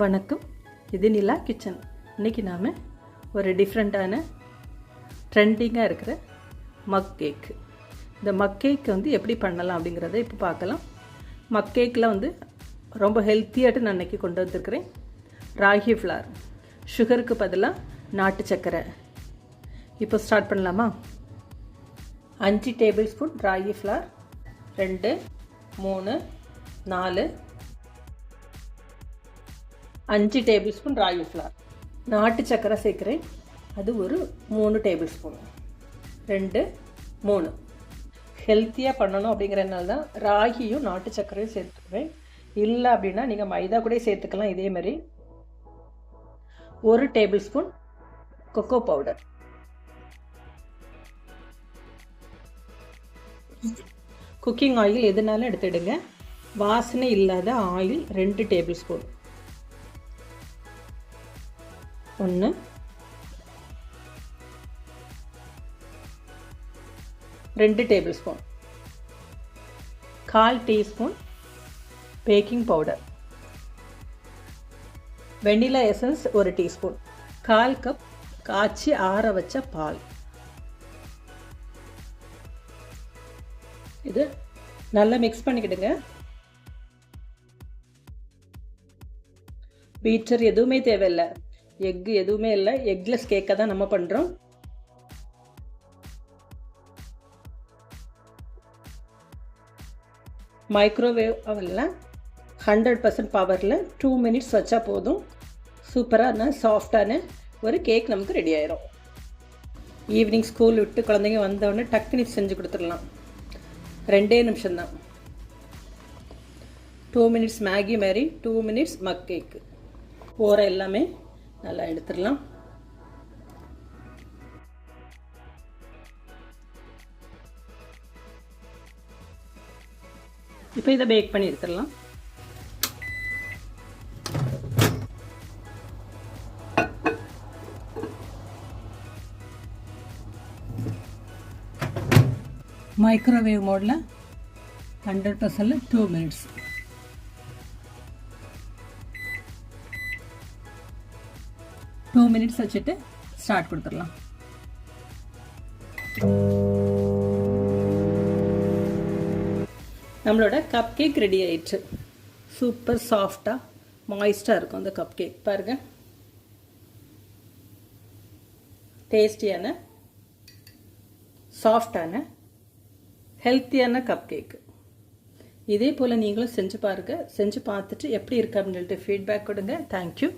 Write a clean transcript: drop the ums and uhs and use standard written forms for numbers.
வணக்கம். இது நிலா கிச்சன். இன்றைக்கி நாம் ஒரு டிஃப்ரெண்ட்டான ட்ரெண்டிங்காக இருக்கிற மக் கேக். இந்த மக் கேக் எப்படி பண்ணலாம் அப்படிங்கிறத இப்போ பார்க்கலாம். மக் கேக்கில் ரொம்ப ஹெல்த்தியாகிட்டு நான் இன்றைக்கி கொண்டு வந்திருக்கிறேன். ராகி ஃப்ளார், சுகருக்கு பதிலாக நாட்டு சர்க்கரை. இப்போ ஸ்டார்ட் பண்ணலாமா? 5 tablespoon ragi flour, 2 3 4 5 tablespoon ragi flour. நாட்டு சர்க்கரை சேர்க்குறேன், அது ஒரு 3 டேபிள் ஸ்பூன். 2 3 ஹெல்த்தியாக பண்ணணும் அப்படிங்கிறதுனால தான் ராகியும் நாட்டு சர்க்கரையும் சேர்த்துக்கிறேன். இல்லை அப்படின்னா நீங்கள் மைதா கூட சேர்த்துக்கலாம். இதே மாதிரி 1 table spoon cocoa powder. Cooking oil எதுனாலும் எடுத்துடுங்க. வாசனை இல்லாத oil 2 table spoon. 1 2 table spoon. 1/4 teaspoon baking powder. Vanilla essence 1 teaspoon. 1/4 cup காய்ச்சி ஆற வச்ச பால். இது நல்லா மிக்ஸ் பண்ணிக்கிடுங்க. பீட்டர் எதுவுமே தேவையில்லை, எக்கு எதுவுமே இல்லை. எக்லெஸ் கேக்கை தான் நம்ம பண்ணுறோம். மைக்ரோவேவ் அவனில் 100% பவரில் 2 மினிட்ஸ் வச்சா போதும். சூப்பரான சாஃப்டான ஒரு கேக் நமக்கு ரெடி ஆயிரும். ஈவினிங் ஸ்கூல் விட்டு குழந்தைங்க வந்தோடனே டக்குனு செஞ்சு கொடுத்துடலாம். 2 நிமிஷம்தான். 2 மினிட்ஸ் மேகி மாதிரி, 2 மினிட்ஸ் மக் கேக்கு. ஓரம் எல்லாமே நல்லா எடுத்துடலாம். இப்போ இதை பேக் பண்ணி எடுத்துடலாம். மைக்ரோவேவ் மோடில் 100%ல் 2 மினிட்ஸ். வச்சுட்டு ஸ்டார்ட் கொடுத்துடலாம். நம்மளோட கப் கேக் ரெடி ஆயிடுச்சு. சூப்பர் சாஃப்டாக மாய்ஸ்டாக இருக்கும் அந்த கப் கேக். பாருங்கள், டேஸ்டியான சாஃப்டான ஹெல்த்தியான கப் கேக்கு. இதே போல் நீங்களும் செஞ்சு பாருங்கள். செஞ்சு பார்த்துட்டு எப்படி இருக்கு அப்படின்னு சொல்லிட்டு ஃபீட்பேக் கொடுங்க. தேங்க்யூ.